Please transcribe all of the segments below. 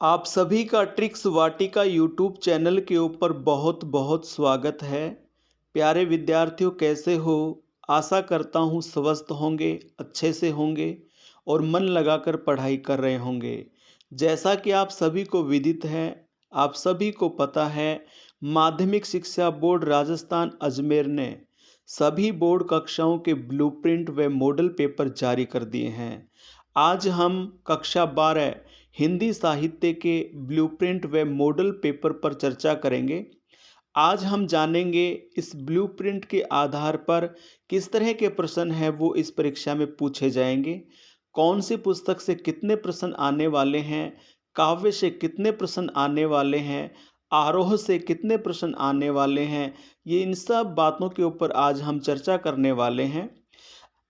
आप सभी का ट्रिक्स वाटिका यूट्यूब चैनल के ऊपर बहुत बहुत स्वागत है। प्यारे विद्यार्थियों, कैसे हो? आशा करता हूँ स्वस्थ होंगे, अच्छे से होंगे और मन लगाकर पढ़ाई कर रहे होंगे। जैसा कि आप सभी को विदित है, आप सभी को पता है, माध्यमिक शिक्षा बोर्ड राजस्थान अजमेर ने सभी बोर्ड कक्षाओं के ब्लूप्रिंट व मॉडल पेपर जारी कर दिए हैं। आज हम कक्षा 12 हिंदी साहित्य के ब्लूप्रिंट व मॉडल पेपर पर चर्चा करेंगे। आज हम जानेंगे इस ब्लूप्रिंट के आधार पर किस तरह के प्रश्न हैं वो इस परीक्षा में पूछे जाएंगे, कौन सी पुस्तक से कितने प्रश्न आने वाले हैं, काव्य से कितने प्रश्न आने वाले हैं, आरोह से कितने प्रश्न आने वाले हैं। ये इन सब बातों के ऊपर आज हम चर्चा करने वाले हैं।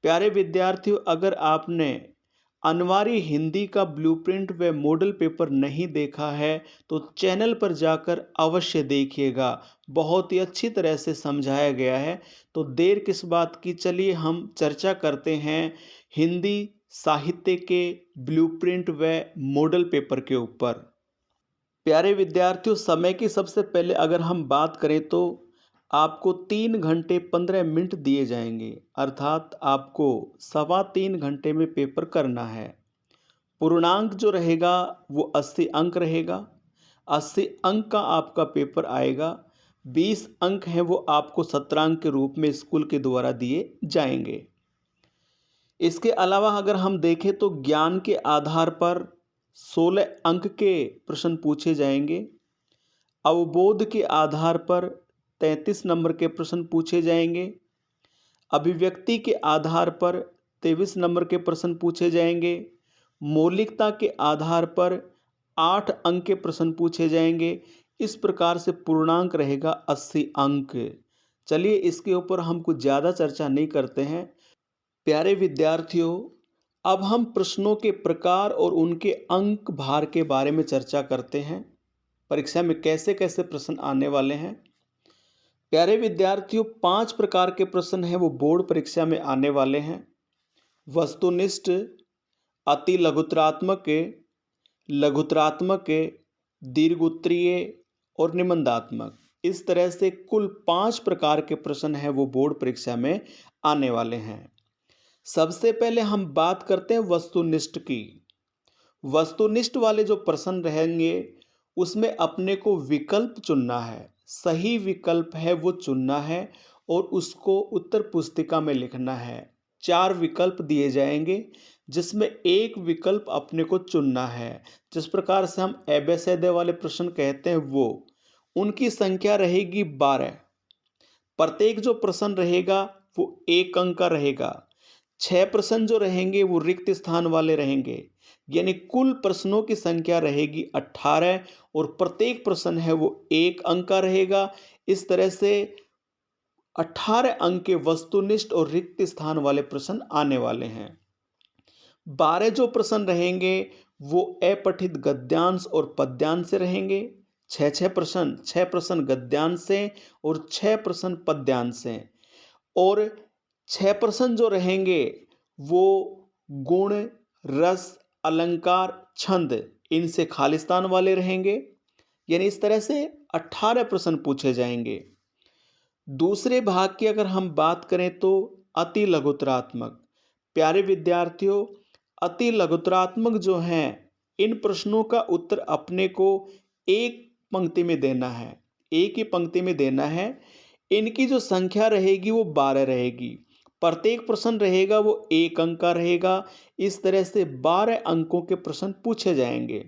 प्यारे विद्यार्थियों, अगर आपने अनिवार्य हिंदी का ब्लूप्रिंट व मॉडल पेपर नहीं देखा है तो चैनल पर जाकर अवश्य देखिएगा। बहुत ही अच्छी तरह से समझाया गया है। तो देर किस बात की, चलिए हम चर्चा करते हैं हिंदी साहित्य के ब्लूप्रिंट व मॉडल पेपर के ऊपर। प्यारे विद्यार्थियों, समय की सबसे पहले अगर हम बात करें तो आपको 3 घंटे 15 मिनट दिए जाएंगे, अर्थात आपको 3.25 घंटे में पेपर करना है। पूर्णांक जो रहेगा वो 80 अंक रहेगा। 80 अंक का आपका पेपर आएगा। 20 अंक हैं वो आपको सत्रांक के रूप में स्कूल के द्वारा दिए जाएंगे। इसके अलावा अगर हम देखें तो ज्ञान के आधार पर 16 अंक के प्रश्न पूछे जाएंगे। अवबोध के आधार पर 33 नंबर के प्रश्न पूछे जाएंगे। अभिव्यक्ति के आधार पर 23 नंबर के प्रश्न पूछे जाएंगे। मौलिकता के आधार पर 8 अंक के प्रश्न पूछे जाएंगे। इस प्रकार से पूर्णांक रहेगा 80 अंक। चलिए इसके ऊपर हम कुछ ज़्यादा चर्चा नहीं करते हैं। प्यारे विद्यार्थियों, अब हम प्रश्नों के प्रकार और उनके अंक भार के बारे में चर्चा करते हैं। परीक्षा में कैसे कैसे प्रश्न आने वाले हैं। प्यारे विद्यार्थियों, 5 प्रकार के प्रश्न हैं वो बोर्ड परीक्षा में आने वाले हैं। वस्तुनिष्ठ, अति लघुतरात्मक, लघुतरात्मक, दीर्घउत्तरीय और निबंधात्मक। इस तरह से कुल 5 प्रकार के प्रश्न हैं वो बोर्ड परीक्षा में आने वाले हैं। सबसे पहले हम बात करते हैं वस्तुनिष्ठ की। वस्तुनिष्ठ वाले जो प्रश्न रहेंगे उसमें अपने को विकल्प चुनना है। सही विकल्प है वो चुनना है और उसको उत्तर पुस्तिका में लिखना है। 4 विकल्प दिए जाएंगे जिसमें एक विकल्प अपने को चुनना है। जिस प्रकार से हम एबेसेदे वाले प्रश्न कहते हैं वो उनकी संख्या रहेगी 12। प्रत्येक जो प्रश्न रहेगा वो 1 अंक का रहेगा। 6 प्रश्न जो रहेंगे वो रिक्त स्थान वाले रहेंगे। यानी कुल प्रश्नों की संख्या रहेगी 18 और प्रत्येक प्रश्न है वो 1 अंक का रहेगा। इस तरह से 18 अंक के वस्तुनिष्ठ और रिक्त स्थान वाले प्रश्न आने वाले हैं। 12 जो प्रश्न रहेंगे वो अपठित गद्यांश और पद्यांश से रहेंगे। 6 प्रश्न गद्यांश से और 6 प्रश्न पद्यांश से। और 6 प्रश्न जो रहेंगे वो गुण, रस, अलंकार, छंद इनसे खालिस्तान वाले रहेंगे। यानी इस तरह से 18 प्रश्न पूछे जाएंगे। दूसरे भाग की अगर हम बात करें तो अति लघुतरात्मक। प्यारे विद्यार्थियों, अति लघुतरात्मक जो हैं इन प्रश्नों का उत्तर अपने को एक पंक्ति में देना है। एक ही पंक्ति में देना है। इनकी जो संख्या रहेगी वो 12 रहेगी। प्रत्येक प्रश्न रहेगा वो 1 अंक का रहेगा। इस तरह से 12 अंकों के प्रश्न पूछे जाएंगे।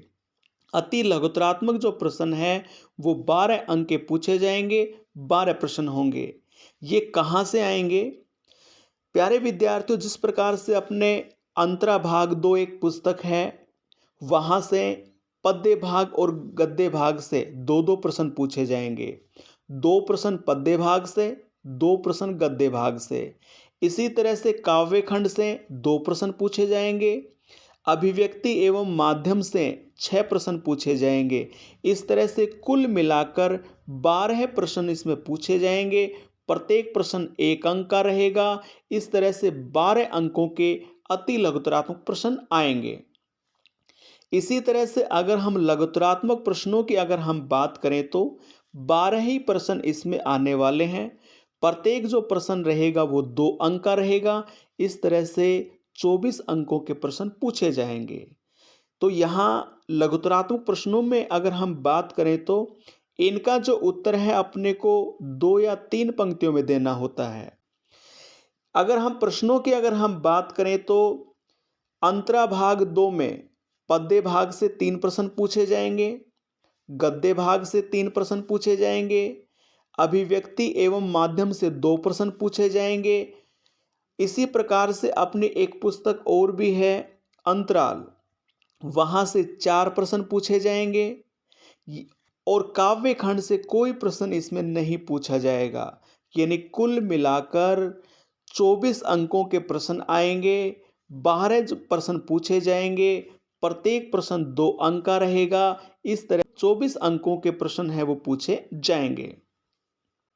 अति लघुतरात्मक जो प्रश्न है वो 12 अंक के पूछे जाएंगे। 12 प्रश्न होंगे। ये कहाँ से आएंगे? प्यारे विद्यार्थियों, जिस प्रकार से अपने अंतरा भाग 2 एक पुस्तक है, वहाँ से पद्य भाग और गद्य भाग से 2-2 प्रश्न पूछे जाएंगे। 2 प्रश्न पद्य भाग से, 2 प्रश्न गद्य भाग से। इसी तरह से काव्य खंड से 2 प्रश्न पूछे जाएंगे। अभिव्यक्ति एवं माध्यम से 6 प्रश्न पूछे जाएंगे। इस तरह से कुल मिलाकर 12 प्रश्न इसमें पूछे जाएंगे। प्रत्येक प्रश्न 1 अंक का रहेगा। इस तरह से 12 अंकों के अति लघुतरात्मक प्रश्न आएंगे। इसी तरह से अगर हम लघुतरात्मक प्रश्नों की अगर हम बात करें तो 12 ही प्रश्न इसमें आने वाले हैं। प्रत्येक जो प्रश्न रहेगा वो 2 अंक का रहेगा। इस तरह से 24 अंकों के प्रश्न पूछे जाएंगे। तो यहाँ लघुतरात्मक प्रश्नों में अगर हम बात करें तो इनका जो उत्तर है अपने को 2 या 3 पंक्तियों में देना होता है। अगर हम प्रश्नों की अगर हम बात करें तो अंतरा भाग 2 में पद्य भाग से 3 प्रश्न पूछे जाएंगे, गद्य भाग से 3 प्रश्न पूछे जाएंगे, अभिव्यक्ति एवं माध्यम से 2 प्रश्न पूछे जाएंगे। इसी प्रकार से अपनी एक पुस्तक और भी है अंतराल, वहाँ से 4 प्रश्न पूछे जाएंगे और काव्य खंड से कोई प्रश्न इसमें नहीं पूछा जाएगा। यानी कुल मिलाकर 24 अंकों के प्रश्न आएंगे, 12 प्रश्न पूछे जाएंगे, प्रत्येक प्रश्न 2 अंक का रहेगा। इस तरह 24 अंकों के प्रश्न है वो पूछे जाएंगे।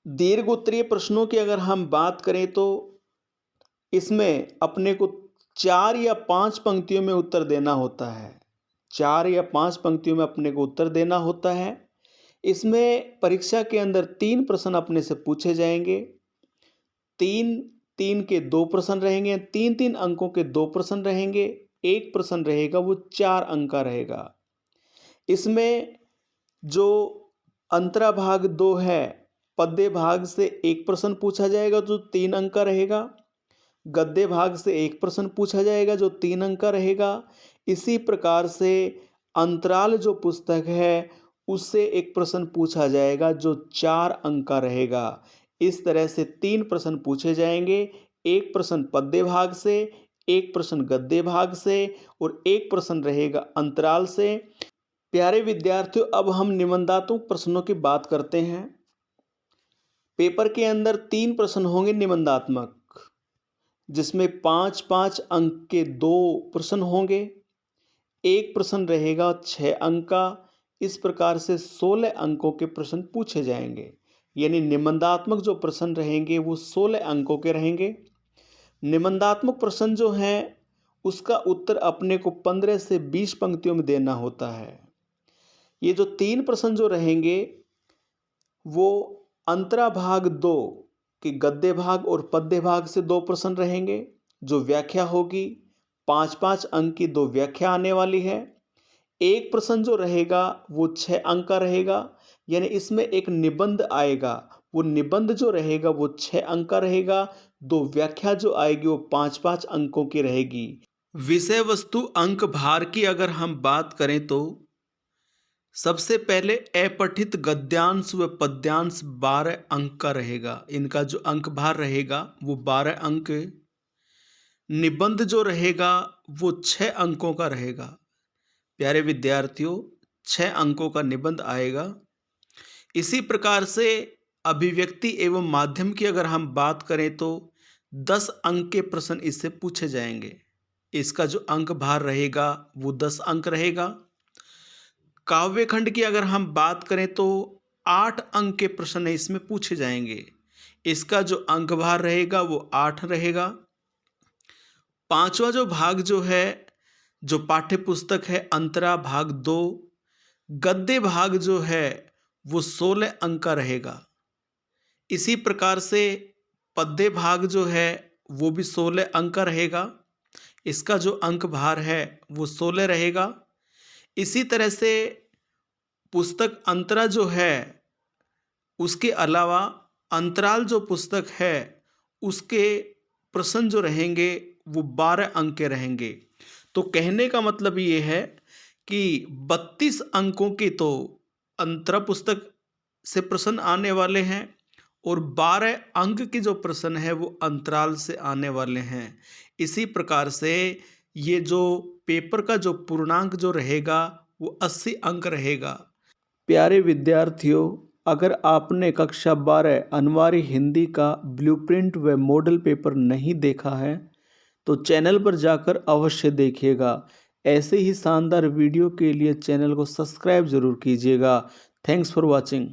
दीर्घ उत्तरीय प्रश्नों की अगर हम बात करें तो इसमें अपने को 4 या 5 पंक्तियों में उत्तर देना होता है। 4 या 5 पंक्तियों में अपने को उत्तर देना होता है। इसमें परीक्षा के अंदर 3 प्रश्न अपने से पूछे जाएंगे। 3 के 2 प्रश्न रहेंगे, 3 अंकों के 2 प्रश्न रहेंगे। एक प्रश्न रहेगा वो 4 अंक का रहेगा। इसमें जो अंतरा भाग 2 है, पद्य भाग से 1 प्रश्न पूछा जाएगा जो 3 अंक का रहेगा। गद्य भाग से 1 प्रश्न पूछा जाएगा जो 3 अंक का रहेगा। इसी प्रकार से अंतराल जो पुस्तक है उससे 1 प्रश्न पूछा जाएगा जो 4 अंक का रहेगा। इस तरह से 3 प्रश्न पूछे जाएंगे, 1 प्रश्न पद्य भाग से, 1 प्रश्न गद्य भाग से और 1 प्रश्न रहेगा अंतराल से। प्यारे विद्यार्थियों, अब हम निबंधात्मक प्रश्नों की बात करते हैं। पेपर के अंदर 3 प्रश्न होंगे निबंधात्मक, जिसमें 5-5 अंक के 2 प्रश्न होंगे। एक प्रश्न रहेगा 6 अंक का। इस प्रकार से 16 अंकों के प्रश्न पूछे जाएंगे। यानी निबंधात्मक जो प्रश्न रहेंगे वो 16 अंकों के रहेंगे। निबंधात्मक प्रश्न जो हैं उसका उत्तर अपने को 15 से 20 पंक्तियों में देना होता है। ये जो 3 प्रश्न जो रहेंगे वो अंतरा भाग 2 कि गद्य भाग और पद्य भाग से 2 प्रश्न रहेंगे। जो व्याख्या होगी 5-5 अंक की 2 व्याख्या आने वाली है। एक प्रश्न जो रहेगा वो 6 अंक का रहेगा। यानी इसमें एक निबंध आएगा, वो निबंध जो रहेगा वो 6 अंक का रहेगा। 2 व्याख्या जो आएगी वो 5-5 अंकों की रहेगी। विषय वस्तु अंक भार की अगर हम बात करें तो सबसे पहले अपठित गद्यांश व पद्यांश 12 अंक का रहेगा। इनका जो अंक भार रहेगा वो 12 अंक। निबंध जो रहेगा वो 6 अंकों का रहेगा। प्यारे विद्यार्थियों, 6 अंकों का निबंध आएगा। इसी प्रकार से अभिव्यक्ति एवं माध्यम की अगर हम बात करें तो 10 अंक के प्रश्न इससे पूछे जाएंगे। इसका जो अंक भार रहेगा वो 10 अंक रहेगा। काव्य खंड की अगर हम बात करें तो 8 अंक के प्रश्न इसमें पूछे जाएंगे। इसका जो अंक भार रहेगा वो 8 रहेगा। पांचवा जो भाग जो है, जो पाठ्य पुस्तक है अंतरा भाग 2, गद्य भाग जो है वो 16 अंक का रहेगा। इसी प्रकार से पद्य भाग जो है वो भी 16 अंक का रहेगा। इसका जो अंक भार है वो 16 रहेगा। इसी तरह से पुस्तक अंतरा जो है उसके अलावा अंतराल जो पुस्तक है उसके प्रश्न जो रहेंगे वो 12 अंक के रहेंगे। तो कहने का मतलब ये है कि 32 अंकों के तो अंतरा पुस्तक से प्रश्न आने वाले हैं और 12 अंक के जो प्रश्न है वो अंतराल से आने वाले हैं। इसी प्रकार से ये जो पेपर का जो पूर्णांक जो रहेगा वो 80 अंक रहेगा। प्यारे विद्यार्थियों, अगर आपने कक्षा 12 अनिवार्य हिंदी का ब्लूप्रिंट व मॉडल पेपर नहीं देखा है तो चैनल पर जाकर अवश्य देखिएगा। ऐसे ही शानदार वीडियो के लिए चैनल को सब्सक्राइब ज़रूर कीजिएगा। Thanks for watching.